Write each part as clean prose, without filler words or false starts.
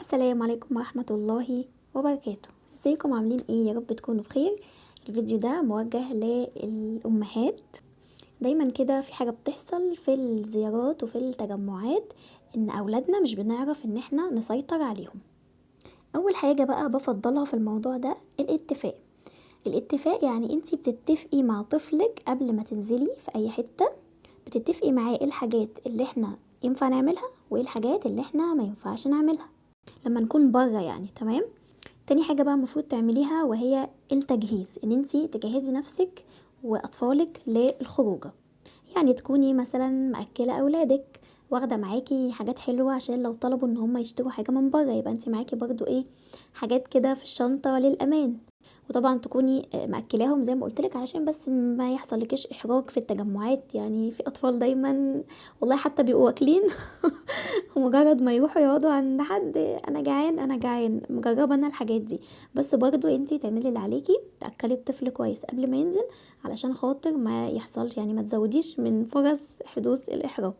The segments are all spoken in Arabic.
السلام عليكم ورحمة الله وبركاته. ازيكم عاملين ايه؟ يا رب تكونوا بخير. الفيديو ده موجه للأمهات. دايما كده في حاجة بتحصل في الزيارات وفي التجمعات، ان اولادنا مش بنعرف ان احنا نسيطر عليهم. اول حاجة بقى بفضلها في الموضوع ده الاتفاق. الاتفاق يعني انتي بتتفقي مع طفلك قبل ما تنزلي في اي حتة، بتتفقي معاه ايه الحاجات اللي احنا ينفع نعملها وايه الحاجات اللي احنا ما ينفعش نعملها لما نكون بره، يعني تمام. تاني حاجة بقى المفروض تعمليها وهي التجهيز، ان انتي تجهزي نفسك واطفالك للخروجه. يعني تكوني مثلا مأكلة اولادك، واخده معاكي حاجات حلوه عشان لو طلبوا ان هم يشتروا حاجه من بره يبقى انتي معاكي برضو ايه، حاجات كده في الشنطه للامان. وطبعا تكوني مأكلاهم زي ما قلتلك علشان بس ما يحصلكيش احراج في التجمعات. يعني في اطفال دايما والله حتى بيبقوا واكلين ومجرد ما يروحوا يقعدوا عند حد، انا جعان انا جعان، مجربه انا الحاجات دي. بس برضو انتي تعملي اللي عليكي، تاكلي الطفل كويس قبل ما ينزل علشان خاطر ما يحصلش، يعني ما تزوديش من فرص حدوث الاحراج.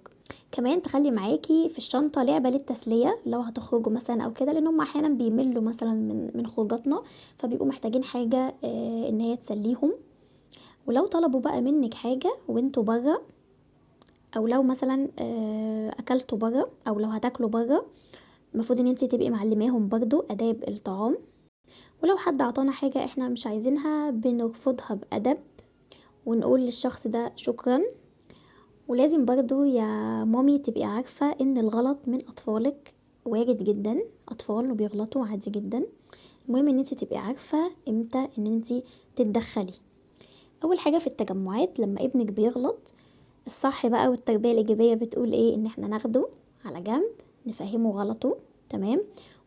كمان تخلي معاكي في الشنطه لعبه للتسليه لو هتخرجوا مثلا او كده، لان هم احيانا بيملوا مثلا من خروجاتنا، فبيبقوا محتاجين حاجه ان هي تسليهم. ولو طلبوا بقى منك حاجه وانتوا بره، او لو مثلا اكلتوا بره او لو هتاكلوا بره، المفروض ان انتي تبقي معلماهم برضو اداب الطعام. ولو حد عطانا حاجة احنا مش عايزينها بنرفضها بأدب ونقول للشخص ده شكرا. ولازم برضو يا مامي تبقي عارفة ان الغلط من اطفالك وارد جدا، اطفال وبيغلطوا عادي جدا. المهم ان انتي تبقي عارفة امتى ان انتي تتدخلي. اول حاجة في التجمعات لما ابنك بيغلط، الصح بقى والتربية الإيجابية بتقول ايه؟ ان احنا ناخده على جنب، نفهمه غلطه، تمام.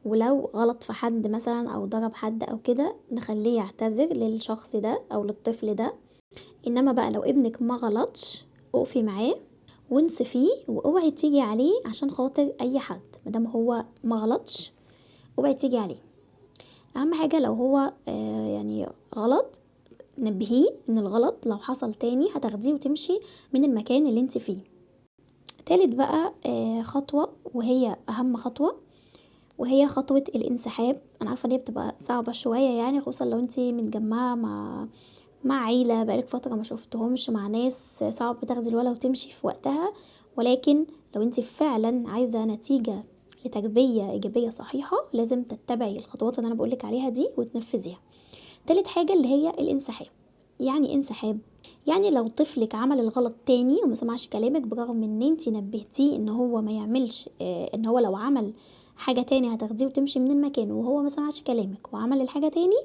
ولو غلط في حد مثلا او ضرب حد او كده، نخليه يعتذر للشخص ده او للطفل ده. انما بقى لو ابنك ما غلطش، اقفي معاه وانصفيه، واوعي تيجي عليه عشان خاطر اي حد. مادام هو ما غلطش اوعي تيجي عليه. اهم حاجة لو هو يعني غلط، نبهيه ان الغلط لو حصل تاني هتاخديه وتمشي من المكان اللي انت فيه. تالت بقى خطوة وهي اهم خطوة، وهي خطوة الانسحاب. انا عارفة ان هي بتبقى صعبة شوية، يعني خصوصا لو انت متجمعة مع عيلة بقالك فترة ما شفتهمش، مع ناس صعب تاخدي الولا وتمشي في وقتها. ولكن لو انت فعلا عايزة نتيجة لتربية ايجابية صحيحة، لازم تتبعي الخطوات اللي انا بقولك عليها دي وتنفذيها. تالت حاجة اللي هي الانسحاب. يعني انسحاب، يعني لو طفلك عمل الغلط تاني وما سمعش كلامك برغم ان انتي نبهتيه ان هو ما يعملش، ان هو لو عمل حاجة تاني هتاخديه وتمشي من المكان، وهو ما سمعش كلامك وعمل الحاجة تاني،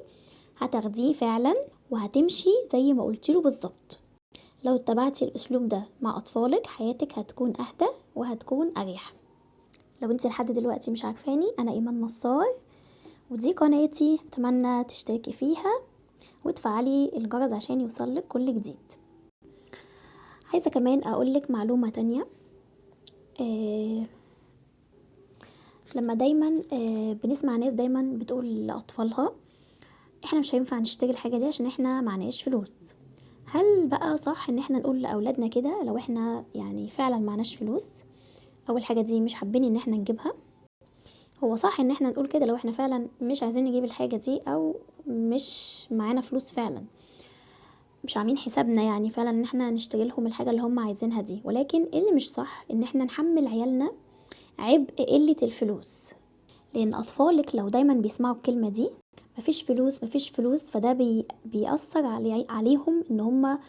هتاخديه فعلا وهتمشي زي ما قلتيله بالظبط. لو اتبعتي الاسلوب ده مع اطفالك حياتك هتكون اهدى وهتكون اريح. لو انتي لحد دلوقتي مش عارفاني، انا ايمان نصار، ودي قناتي، اتمنى تشتركي فيها وتفعلي الجرس عشان يوصلك كل جديد. عايزة كمان اقولك معلومة تانية. آه لما دايما بنسمع ناس دايما بتقول لأطفالها احنا مش هينفع نشتري الحاجة دي عشان احنا معناش فلوس. هل بقى صح ان احنا نقول لأولادنا كده لو احنا يعني فعلا معناش فلوس، او الحاجة دي مش حابين ان احنا نجيبها؟ هو صح ان احنا نقول كده لو احنا فعلا مش عايزين نجيب الحاجة دي او مش معانا فلوس فعلا، مش عاملين حسابنا يعني فعلا ان احنا نشتري لهم الحاجة اللي هم عايزينها دي. ولكن اللي مش صح ان احنا نحمل عيالنا عبء قلة الفلوس، لان اطفالك لو دايما بيسمعوا الكلمة دي مفيش فلوس مفيش فلوس، فده بيأثر عليهم ان هم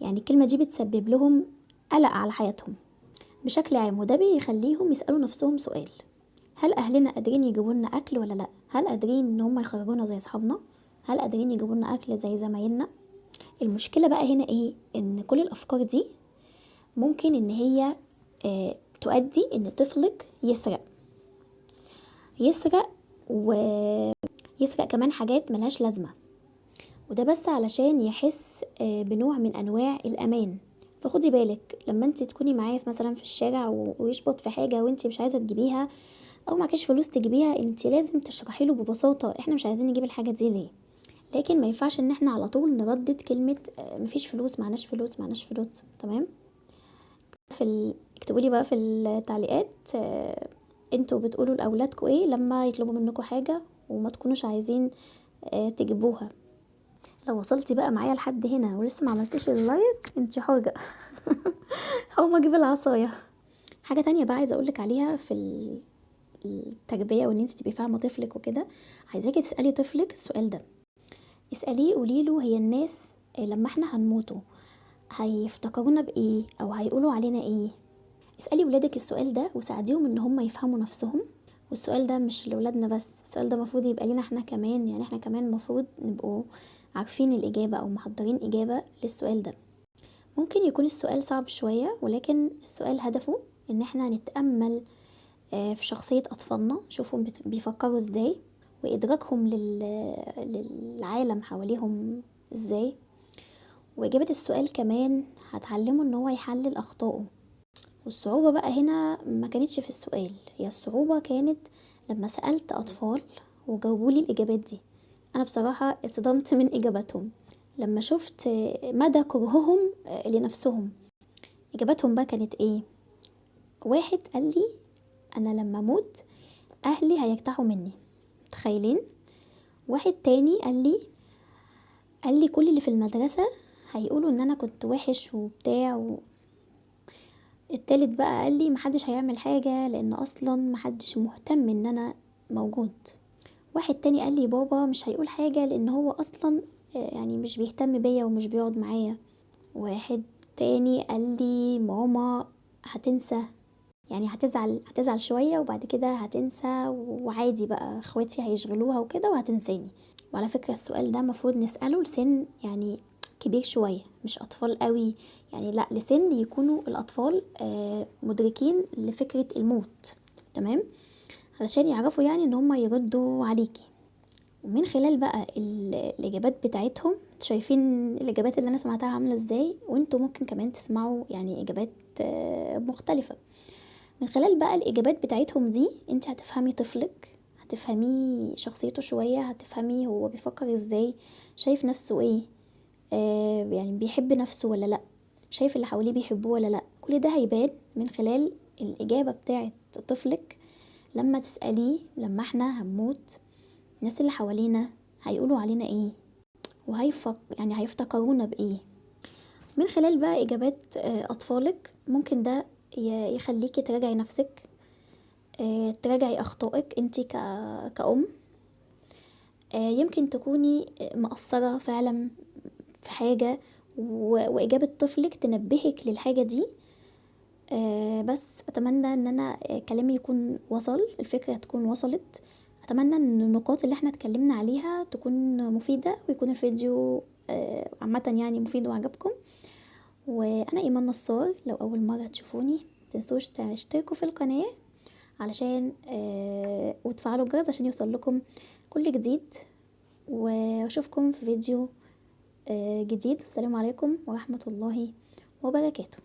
يعني الكلمة دي بتسبب لهم قلق على حياتهم بشكل عام. وده بيخليهم يسألوا نفسهم سؤال: هل اهلنا قادرين يجيبوا لنا اكل ولا لا؟ هل قادرين ان هم يخرجونا زي اصحابنا؟ هل قادرين يجيبوا لنا اكل زي زمايلنا؟ المشكلة بقى هنا ايه؟ ان كل الافكار دي ممكن ان هي تؤدي ان طفلك يسرق ويسرق كمان حاجات ملهاش لازمة، وده بس علشان يحس بنوع من انواع الامان. فخدي بالك لما انت تكوني معاه مثلا في الشارع ويشبط في حاجة وانت مش عايزة تجيبيها او معكيش فلوس تجيبيها، انت لازم تشرحي له ببساطة احنا مش عايزين نجيب الحاجة دي ليه. لكن ما ينفعش ان احنا على طول نردد كلمة مفيش فلوس، معناش فلوس، معناش فلوس. تمام. اكتبوا لي بقى في التعليقات انتوا بتقولوا لاولادكم ايه لما يطلبوا منكم حاجة وما تكونوش عايزين تجيبوها. لو وصلتي بقى معايا لحد هنا ولسه ما عملتيش اللايك انتي حاجة. او ما اجيب العصاية. حاجة تانية بقى عايزة اقولك عليها في التربية وان انت تبقي فاهمة طفلك وكده. عايزاكي تسألي طفلك السؤال ده، اسأليه قوليله هي الناس لما احنا هنموتوا هيفتكرونا بايه او هيقولوا علينا ايه. اسألي ولادك السؤال ده وساعديهم ان هم يفهموا نفسهم. والسؤال ده مش لولادنا بس، السؤال ده مفروض يبقى لينا احنا كمان، يعني احنا كمان مفروض نبقوا عارفين الإجابة أو محضرين إجابة للسؤال ده. ممكن يكون السؤال صعب شوية، ولكن السؤال هدفه ان احنا نتأمل في شخصية أطفالنا، نشوفهم بيفكروا ازاي، وإدراكهم للعالم حواليهم ازاي. وإجابة السؤال كمان هتعلمه ان هو يحلل أخطائه. والصعوبة بقى هنا ما كانتش في السؤال، هي الصعوبة كانت لما سألت أطفال وجاوبولي الإجابات دي. أنا بصراحة اتصدمت من إجاباتهم لما شفت مدى كرههم لنفسهم. إجاباتهم بقى كانت إيه؟ واحد قال لي أنا لما أموت أهلي هيجتاحوا مني، تخيلين؟ واحد تاني قال لي كل اللي في المدرسة هيقولوا إن أنا كنت وحش وبتاع التالت بقى قال لي محدش هيعمل حاجة لان اصلا محدش مهتم ان انا موجود. واحد تاني قال لي بابا مش هيقول حاجة لان هو اصلا يعني مش بيهتم بيا ومش بيقعد معايا. واحد تاني قال لي ماما هتنسى، يعني هتزعل شوية وبعد كده هتنسى وعادي بقى اخواتي هيشغلوها وكده وهتنساني. وعلى فكرة السؤال ده مفروض نسأله لسن يعني كبير شوية، مش أطفال قوي يعني، لا لسن يكونوا الأطفال مدركين لفكرة الموت، تمام، علشان يعرفوا يعني ان هم يردوا عليكي. ومن خلال بقى الإجابات بتاعتهم شايفين الإجابات اللي أنا سمعتها عاملة ازاي، وانتوا ممكن كمان تسمعوا يعني إجابات مختلفة. من خلال بقى الإجابات بتاعتهم دي انت هتفهمي طفلك، هتفهمي شخصيته شوية، هتفهمي هو بيفكر ازاي، شايف نفسه ايه، يعني بيحب نفسه ولا لا، شايف اللي حواليه بيحبوه ولا لا. كل ده هيبان من خلال الإجابة بتاعت طفلك لما تسأليه لما احنا هنموت الناس اللي حوالينا هيقولوا علينا ايه، يعني هيفتكرونا بايه. من خلال بقى إجابات أطفالك ممكن ده يخليكي تراجعي نفسك، تراجعي أخطائك انتي كأم. يمكن تكوني مقصرة فعلا في حاجة وإجابة طفلك تنبهك للحاجة دي. بس أتمنى ان أنا كلامي يكون وصل، الفكرة تكون وصلت. أتمنى ان النقاط اللي احنا اتكلمنا عليها تكون مفيدة ويكون الفيديو عامة يعني مفيد وعجبكم. وانا ايمان نصار، لو اول مرة تشوفوني متنسوش تشتركوا في القناة علشان وتفعلوا الجرس عشان يوصل لكم كل جديد. واشوفكم في فيديو جديد. السلام عليكم ورحمة الله وبركاته.